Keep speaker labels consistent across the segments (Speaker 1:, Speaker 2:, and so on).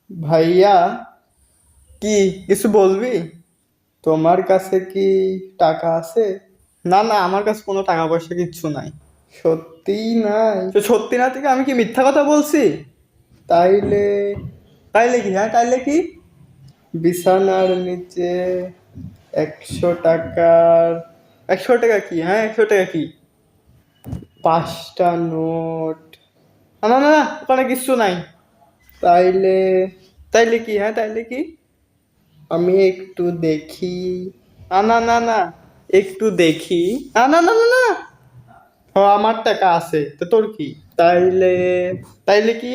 Speaker 1: ভাইয়া, কি কিছু বলবি? তোমার কাছে কি টাকা আছে? না না, আমার কাছে কোনো টাকা পয়সা কিচ্ছু নাই। সত্যিই নাই? তো সত্যি না থেকে আমি কি মিথ্যা কথা বলছি? তাইলে তাইলে কি? হ্যাঁ, তাইলে কি? বিছানার নিচে 100 টাকার 100 টাকা কি? হ্যাঁ, 100 টাকা কি? 5টা নোট। না না না না, ওখানে কিচ্ছু নাই। তাইলে তাইলে কি? হ্যাঁ, তাইলে কি? আমি একটু দেখি। না না না না, একটু দেখি। না না না না না, ও আমার টাকা আছে তো তোর কি? তাইলে তাইলে কি?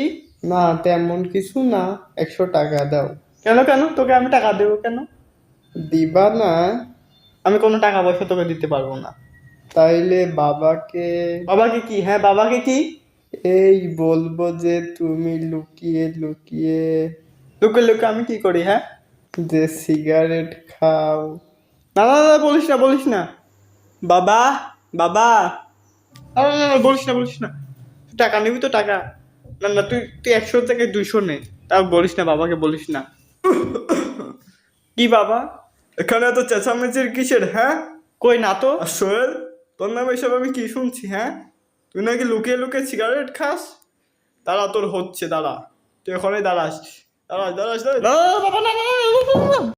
Speaker 1: না, তেমন কিছু না। 100 টাকা দাও। কেন কেন, তোকে আমি টাকা দেবো কেন? দিবা না? আমি কোনো টাকা পয়সা তোকে দিতে পারবো না। তাইলে বাবাকে? বাবাকে কি? হ্যাঁ, বাবাকে কি? এই বলবো যে তুমি লুকিয়ে লুকিয়ে লুকিয়ে লুকিয়ে আমি কি করি? হ্যাঁ, যে সিগারেট খাও। না না না, বলিস না বলিস না। বাবা, বাবা, না না না, বলিস না বলিস না। তুই টাকা নিবি তো টাকা? না না, তুই তুই 100 থেকে 200 নে। তাও বলিস না, বাবাকে বলিস না। কি বাবা, এখানে এত চেঁচামেচির কিসের? হ্যাঁ, কই না তো। আর সোহেল, তোর নামে এসব আমি কি শুনছি? হ্যাঁ, তুই নাকি লুকিয়ে লুকিয়ে সিগারেট খাস। দাঁড়া, তোর হচ্ছে, দাঁড়া। তুই ওখানেই দাঁড়াস। দাঁড়াস দাঁড়াস দাঁড়াস। না, বাবা, না না না, না, না, না, না।